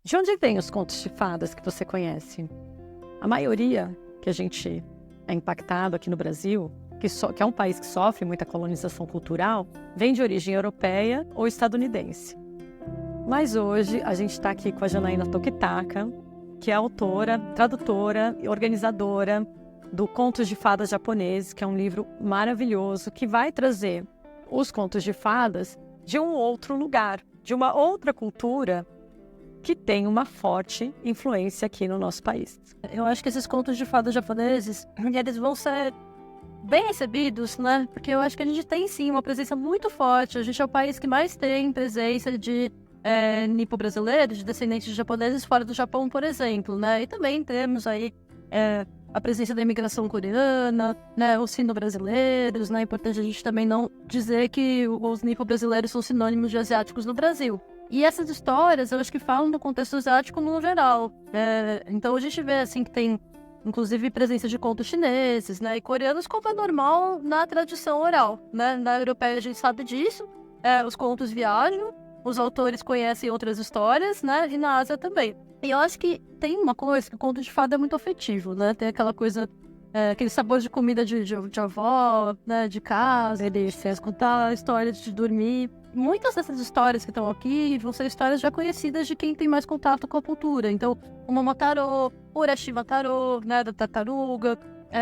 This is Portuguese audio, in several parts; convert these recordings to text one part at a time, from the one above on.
De onde vêm os contos de fadas que você conhece? A maioria que a gente é impactado aqui no Brasil, que é um país que sofre muita colonização cultural, vem de origem europeia ou estadunidense. Mas hoje a gente está aqui com a Janaína Tokitaka, que é autora, tradutora e organizadora do Contos de Fadas Japoneses, que é um livro maravilhoso que vai trazer os contos de fadas de um outro lugar, de uma outra cultura que tem uma forte influência aqui no nosso país. Eu acho que esses contos de fadas japoneses, eles vão ser bem recebidos, né? Porque eu acho que a gente tem, sim, uma presença muito forte. A gente é o país que mais tem presença de nipo-brasileiros, de descendentes de japoneses fora do Japão, por exemplo, né? E também temos aí a presença da imigração coreana, né? Os sino-brasileiros, né? É importante a gente também não dizer que os nipo-brasileiros são sinônimos de asiáticos no Brasil. E essas histórias, eu acho que falam do contexto asiático no geral. Então a gente vê, assim, que tem, inclusive, presença de contos chineses, né? E coreanos, como é normal na tradição oral, né? Na europeia a gente sabe disso. Os contos viajam, os autores conhecem outras histórias, né? E na Ásia também. E eu acho que tem uma coisa, que o conto de fada é muito afetivo, né? Tem aquela coisa, aquele sabor de comida de avó, né? De casa, de escutar histórias de dormir. Muitas dessas histórias que estão aqui vão ser histórias já conhecidas de quem tem mais contato com a cultura. Então, o Momotaro, o Urashima Taro, né, da tartaruga,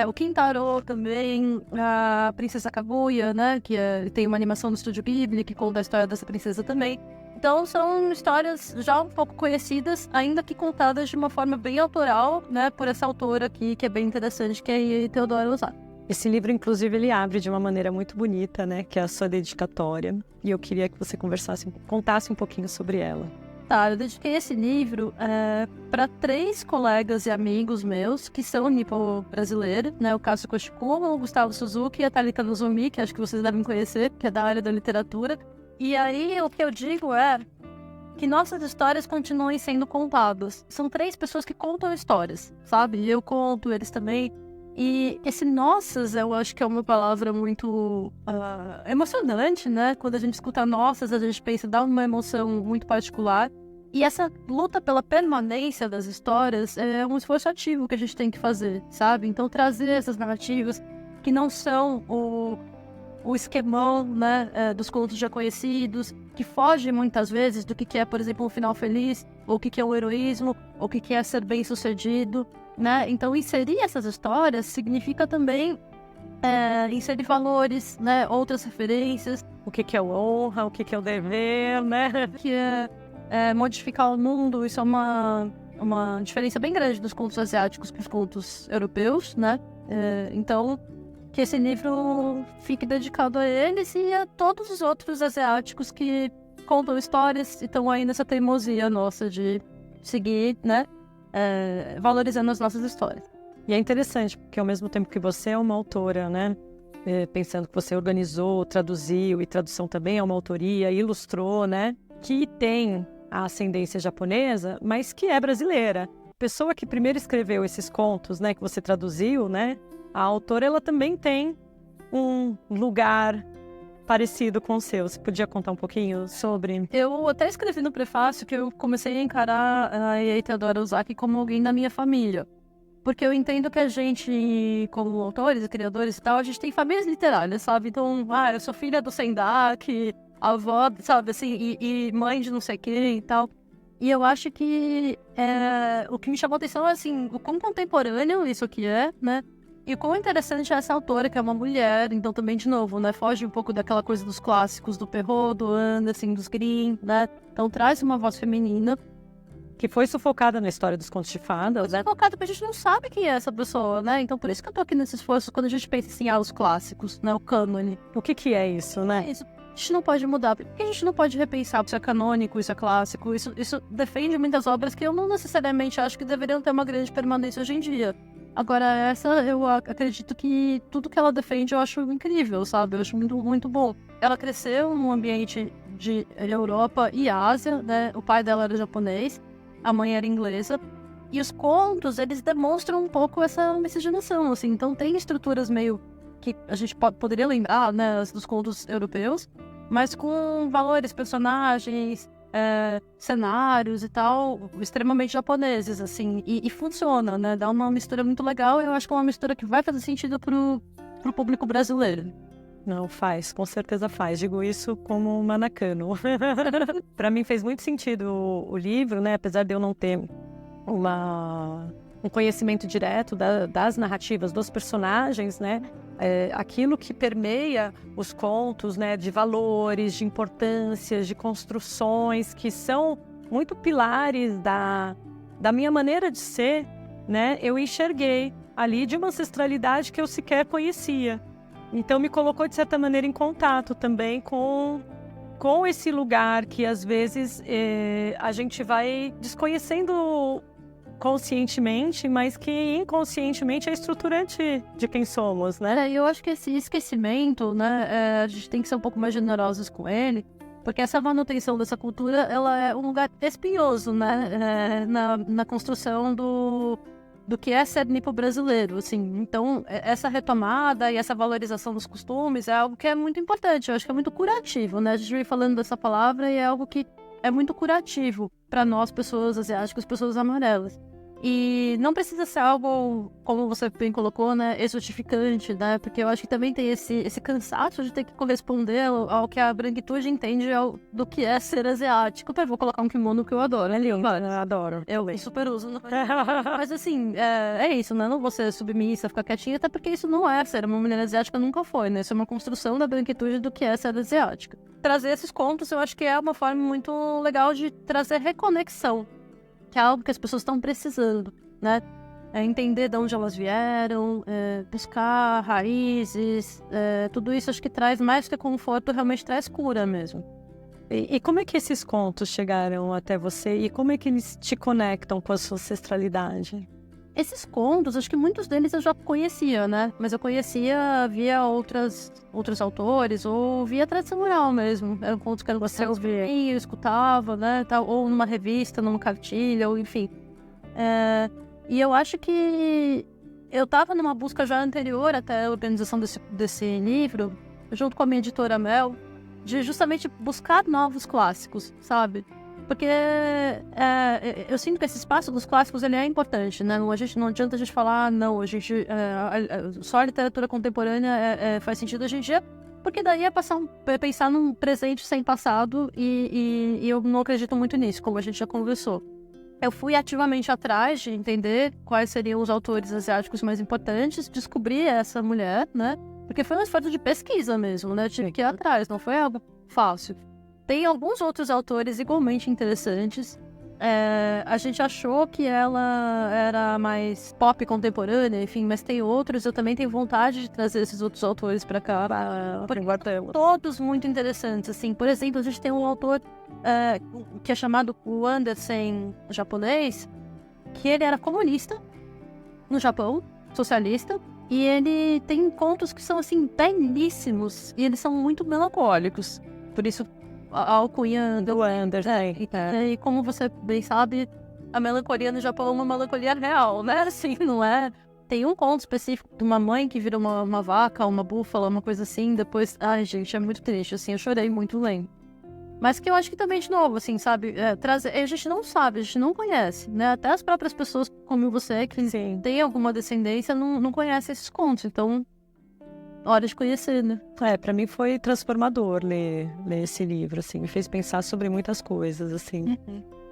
o Kintaro também, a Princesa Kaguya, né, que tem uma animação no Estúdio Ghibli que conta a história dessa princesa também. Então, são histórias já um pouco conhecidas, ainda que contadas de uma forma bem autoral, né, por essa autora aqui, que é bem interessante, que é a Theodora Ozawa. Esse livro, inclusive, ele abre de uma maneira muito bonita, né? Que é a sua dedicatória. E eu queria que você contasse um pouquinho sobre ela. Tá, eu dediquei esse livro para 3 colegas e amigos meus que são nipo-brasileiros, né? O Kazuo Koshikuma, o Gustavo Suzuki e a Thalita Nozomi, que acho que vocês devem conhecer, que é da área da literatura. E aí, o que eu digo é que nossas histórias continuem sendo contadas. São 3 pessoas que contam histórias, sabe? Eu conto, eles também. E esse nossas, eu acho que é uma palavra muito emocionante, né? Quando a gente escuta nossas, a gente pensa, dá uma emoção muito particular. E essa luta pela permanência das histórias é um esforço ativo que a gente tem que fazer, sabe? Então, trazer essas narrativas que não são o esquemão, né, dos contos já conhecidos, que fogem muitas vezes do que é, por exemplo, um final feliz, ou o que é o heroísmo, ou o que é ser bem-sucedido, né? Então, inserir essas histórias significa também inserir valores, né, outras referências. O que é honra, o que é o dever, né? Que é modificar o mundo. Isso é uma diferença bem grande dos contos asiáticos para os contos europeus, né? Então, que esse livro fique dedicado a eles e a todos os outros asiáticos que contam histórias e estão aí nessa teimosia nossa de seguir, né, valorizando as nossas histórias. E é interessante, porque ao mesmo tempo que você é uma autora, né, pensando que você organizou, traduziu, e tradução também é uma autoria, ilustrou, né, que tem a ascendência japonesa, mas que é brasileira. A pessoa que primeiro escreveu esses contos, né, que você traduziu, né, a autora, ela também tem um lugar parecido com o seu. Você podia contar um pouquinho sobre? Eu até escrevi no prefácio que eu comecei a encarar a Theodora Ozaki como alguém da minha família. Porque eu entendo que a gente, como autores e criadores e tal, a gente tem famílias literárias, sabe? Então, eu sou filha do Sendaki, avó, sabe, assim, e mãe de não sei quem e tal. E eu acho que o que me chamou a atenção é, assim, o quão contemporâneo isso aqui é, né? E o quão interessante é essa autora, que é uma mulher, então também, de novo, né, foge um pouco daquela coisa dos clássicos, do Perrault, do Andersen, dos Grimm, né? Então traz uma voz feminina. Que foi sufocada na história dos contos de fadas, né? Sufocada porque a gente não sabe quem é essa pessoa, né? Então por isso que eu tô aqui nesse esforço, quando a gente pensa assim, os clássicos, né, o cânone. O que é isso, né? Isso. A gente não pode mudar, porque a gente não pode repensar se é canônico, isso é clássico, isso defende muitas obras que eu não necessariamente acho que deveriam ter uma grande permanência hoje em dia. Agora, essa, eu acredito que tudo que ela defende eu acho incrível, sabe? Eu acho muito, muito bom. Ela cresceu num ambiente de Europa e Ásia, né? O pai dela era japonês, a mãe era inglesa. E os contos, eles demonstram um pouco essa miscigenação, assim. Então, tem estruturas meio que a gente poderia lembrar, né, dos contos europeus, mas com valores, personagens, cenários e tal, extremamente japoneses, assim, e funciona, né? Dá uma mistura muito legal, e eu acho que é uma mistura que vai fazer sentido pro público brasileiro. Não, faz, com certeza faz. Digo isso como uma Nakano. Para mim fez muito sentido o livro, né? Apesar de eu não ter um conhecimento direto das narrativas dos personagens, né? Aquilo que permeia os contos, né? De valores, de importâncias, de construções que são muito pilares da minha maneira de ser, né? Eu enxerguei ali de uma ancestralidade que eu sequer conhecia. Então me colocou de certa maneira em contato também com esse lugar que às vezes a gente vai desconhecendo conscientemente, mas que inconscientemente é estruturante de quem somos, né? Eu acho que esse esquecimento, né, a gente tem que ser um pouco mais generosos com ele, porque essa manutenção dessa cultura, ela é um lugar espinhoso, né, na construção do que é ser nipo-brasileiro, assim. Então, essa retomada e essa valorização dos costumes é algo que é muito importante, eu acho que é muito curativo, né? A gente vem falando dessa palavra e é algo que é muito curativo para nós, pessoas asiáticas, pessoas amarelas. E não precisa ser algo, como você bem colocou, né, exotificante, né? Porque eu acho que também tem esse cansaço de ter que corresponder ao que a branquitude entende do que é ser asiático. Vou colocar um kimono que eu adoro, é lindo. Eu adoro. Eu super uso. Mas assim, é isso, né? Não vou ser submissa, ficar quietinha, até porque isso não é ser uma mulher asiática, nunca foi, né? Isso é uma construção da branquitude do que é ser asiática. Trazer esses contos, eu acho que é uma forma muito legal de trazer reconexão, que é algo que as pessoas estão precisando, né? Entender de onde elas vieram, buscar raízes, tudo isso acho que traz mais que conforto, realmente traz cura mesmo. E como é que esses contos chegaram até você e como é que eles te conectam com a sua ancestralidade? Esses contos, acho que muitos deles eu já conhecia, né? Mas eu conhecia via outros autores ou via tradição oral mesmo. Eram contos que eu gostava de ouvir, eu escutava, né? Tal, ou numa revista, numa cartilha, ou enfim. E eu acho que eu estava numa busca já anterior até a organização desse livro, junto com a minha editora Mel, de justamente buscar novos clássicos, sabe? Porque eu sinto que esse espaço dos clássicos ele é importante, né? Não adianta a gente falar, não, só a literatura contemporânea faz sentido hoje em dia, porque daí é pensar num presente sem passado e eu não acredito muito nisso, como a gente já conversou. Eu fui ativamente atrás de entender quais seriam os autores asiáticos mais importantes, descobri essa mulher, né? Porque foi um esforço de pesquisa mesmo, né? Eu tive que ir atrás, não foi algo fácil. Tem alguns outros autores igualmente interessantes. A gente achou que ela era mais pop contemporânea, enfim, mas tem outros. Eu também tenho vontade de trazer esses outros autores para cá. Todos muito interessantes, assim. Por exemplo, a gente tem um autor que é chamado o Andersen japonês, que ele era comunista no Japão, socialista, e ele tem contos que são, assim, belíssimos, e eles são muito melancólicos. Por isso, a alcunha do Andersen. E como você bem sabe, a melancolia no Japão é uma melancolia real, né? Assim, não é... Tem um conto específico de uma mãe que vira uma vaca, uma búfala, uma coisa assim, depois... Ai, gente, é muito triste, assim, eu chorei muito lendo. Mas que eu acho que também, de novo, assim, sabe, a gente não sabe, a gente não conhece, né? Até as próprias pessoas como você, que tem alguma descendência, não conhecem esses contos, então... Hora de conhecer, né? Pra mim foi transformador ler esse livro, assim, me fez pensar sobre muitas coisas, assim,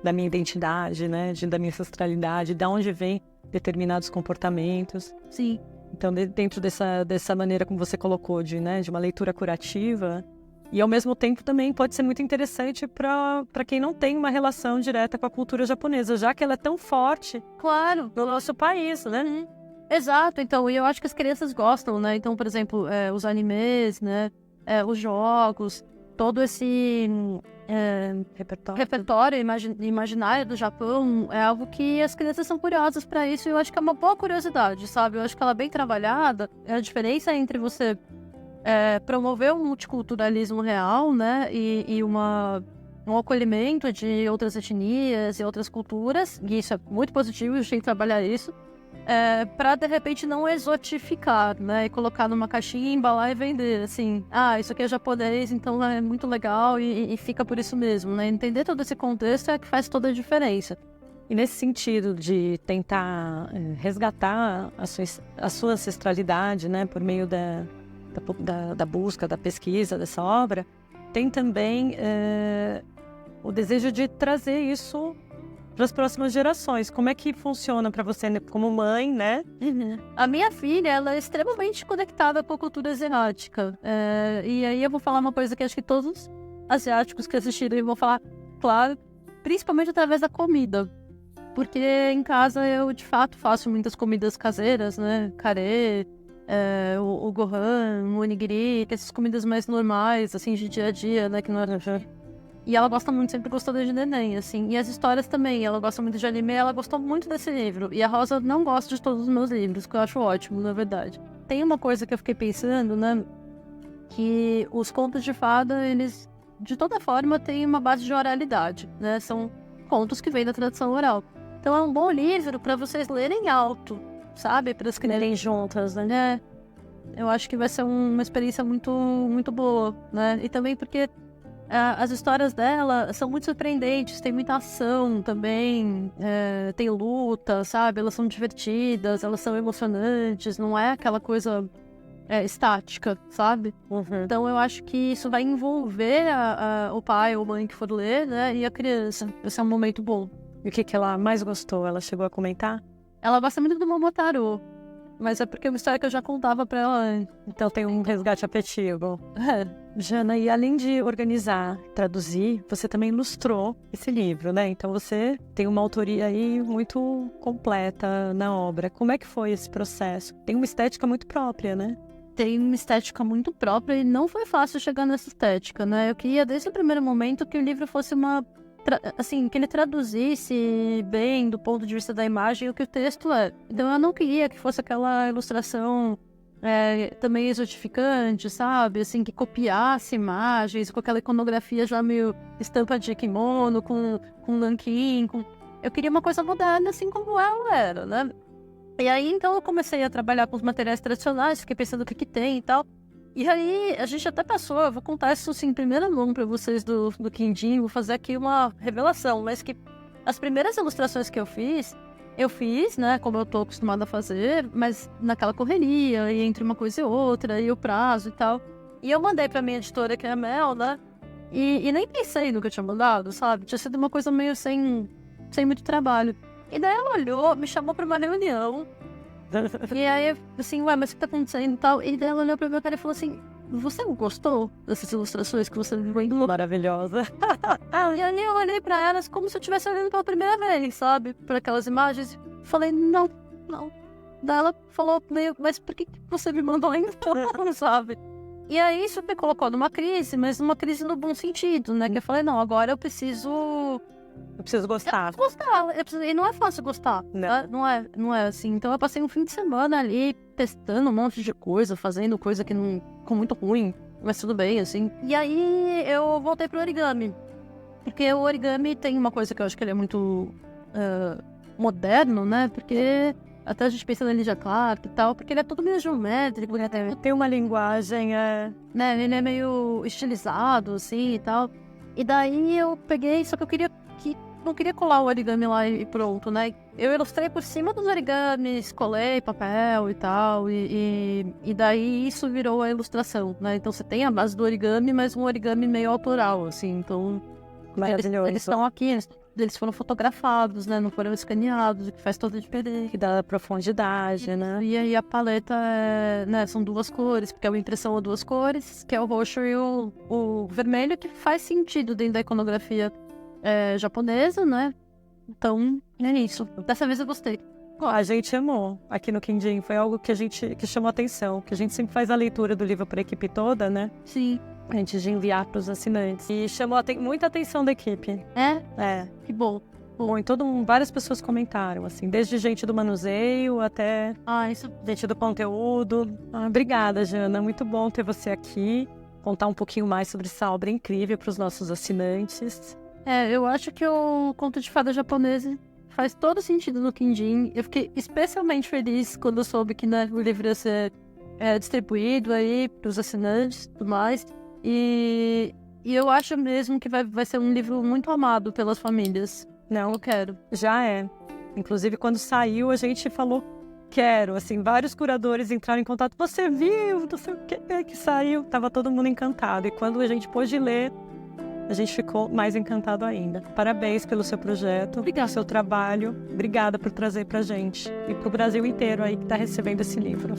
da minha identidade, né, da minha ancestralidade, de onde vem determinados comportamentos. Sim. Então, dentro dessa maneira como você colocou, de uma leitura curativa, e ao mesmo tempo também pode ser muito interessante para quem não tem uma relação direta com a cultura japonesa, já que ela é tão forte, claro, no nosso país, né? Exato, então, e eu acho que as crianças gostam, né? Então, por exemplo, os animes, né? Os jogos, todo esse repertório imaginário do Japão é algo que as crianças são curiosas para isso e eu acho que é uma boa curiosidade, sabe? Eu acho que ela é bem trabalhada, a diferença entre você promover um multiculturalismo real, né? E um acolhimento de outras etnias e outras culturas, e isso é muito positivo, a gente tem que trabalhar isso. pra de repente não exotificar, né? E colocar numa caixinha, embalar e vender, assim. Isso aqui é japonês, então é muito legal e fica por isso mesmo, né? Entender todo esse contexto é que faz toda a diferença. E nesse sentido de tentar resgatar a sua ancestralidade, né, por meio da busca, da pesquisa dessa obra, tem também o desejo de trazer isso para as próximas gerações. Como é que funciona para você como mãe, né? A minha filha, ela é extremamente conectada com a cultura asiática. E aí eu vou falar uma coisa que acho que todos os asiáticos que assistiram vão falar, claro, principalmente através da comida. Porque em casa eu, de fato, faço muitas comidas caseiras, né? Carê, o gohan, o onigiri, essas comidas mais normais, assim, de dia a dia, né? Que não é... E ela gosta muito, sempre gostou desde neném, assim. E as histórias também, ela gosta muito de anime, ela gostou muito desse livro. E a Rosa não gosta de todos os meus livros, que eu acho ótimo, na verdade. Tem uma coisa que eu fiquei pensando, né? Que os contos de fada, eles, de toda forma, têm uma base de oralidade, né? São contos que vêm da tradição oral. Então é um bom livro para vocês lerem alto, sabe? Para as crianças lerem juntas, né? Eu acho que vai ser uma experiência muito, muito boa, né? E também porque as histórias dela são muito surpreendentes, tem muita ação também, tem luta, sabe? Elas são divertidas, elas são emocionantes, não é aquela coisa estática, sabe? Então eu acho que isso vai envolver o pai ou a mãe que for ler, né? E a criança. Esse é um momento bom. E o que ela mais gostou? Ela chegou a comentar? Ela gosta muito do Momotaro, mas é porque é uma história que eu já contava pra ela antes. Então tem um resgate afetivo. Jana, e além de organizar, traduzir, você também ilustrou esse livro, né? Então você tem uma autoria aí muito completa na obra. Como é que foi esse processo? Tem uma estética muito própria, né? Tem uma estética muito própria e não foi fácil chegar nessa estética, né? Eu queria, desde o primeiro momento, que o livro fosse que ele traduzisse bem do ponto de vista da imagem o que o texto é. Então eu não queria que fosse aquela ilustração também exotificante, sabe? Assim, que copiasse imagens com aquela iconografia já meio estampa de kimono, com nanquim, Eu queria uma coisa moderna, assim como ela era, né? E aí, então, eu comecei a trabalhar com os materiais tradicionais, fiquei pensando o que tem e tal. E aí, a gente até passou, eu vou contar isso assim, em primeira mão pra vocês do Quindim, vou fazer aqui uma revelação, mas que as primeiras ilustrações que eu fiz, né, como eu tô acostumada a fazer, mas naquela correria, e entre uma coisa e outra, e o prazo e tal. E eu mandei pra minha editora, que é a Mel, né, e nem pensei no que eu tinha mandado, sabe? Tinha sido uma coisa meio sem muito trabalho. E daí ela olhou, me chamou pra uma reunião. E aí, assim, mas o que tá acontecendo e tal? E daí ela olhou pra minha cara e falou assim, você não gostou dessas ilustrações que você viu? Maravilhosa. E aí eu olhei pra elas como se eu estivesse olhando pela primeira vez, sabe? Pra aquelas imagens. Falei, não. Daí ela falou meio, mas por que você me mandou então, sabe? E aí isso me colocou numa crise, mas numa crise no bom sentido, né? Que eu falei, não, agora eu preciso gostar. E não é fácil gostar. Não é assim. Então eu passei um fim de semana ali testando um monte de coisa, fazendo coisa que não ficou muito ruim, mas tudo bem, assim. E aí eu voltei pro origami. Porque o origami tem uma coisa que eu acho que ele é muito moderno, né? Porque até a gente pensa na Lydia Clark e tal, porque ele é todo meio geométrico, né? Tem uma linguagem, né? Ele é meio estilizado, assim, e tal. E daí eu peguei, só que eu não queria colar o origami lá e pronto, né? Eu ilustrei por cima dos origamis, colei papel e tal, e daí isso virou a ilustração, né? Então você tem a base do origami, mas um origami meio autoral, assim, então... Eles estão aqui, eles foram fotografados, né? Não foram escaneados, o que faz toda a diferença. Que dá profundidade, né? E aí a paleta são duas cores, porque é uma impressão a duas cores, que é o roxo e o vermelho, que faz sentido dentro da iconografia japonesa, né? Então, é isso. Dessa vez eu gostei. A gente amou aqui no Quindim. Foi algo que chamou atenção, que a gente sempre faz a leitura do livro para a equipe toda, né? Sim. Antes de enviar para os assinantes. E chamou muita atenção da equipe. Que bom. Várias pessoas comentaram, assim, desde gente do manuseio até gente do conteúdo. Obrigada, Jana. Muito bom ter você aqui. Contar um pouquinho mais sobre essa obra incrível para os nossos assinantes. Eu acho que o conto de fada japonês faz todo sentido no Quindim. Eu fiquei especialmente feliz quando eu soube que, né, o livro ia ser distribuído aí para os assinantes e tudo mais. E eu acho mesmo que vai ser um livro muito amado pelas famílias. Não, Eu quero. já é. Inclusive, quando saiu, a gente falou, quero. Assim, vários curadores entraram em contato. Você viu? Não sei o que saiu. Tava todo mundo encantado. E quando a gente pôde ler, a gente ficou mais encantado ainda. Parabéns pelo seu projeto, Obrigada. pelo seu trabalho. Obrigada por trazer pra gente. E pro Brasil inteiro aí que tá recebendo esse livro.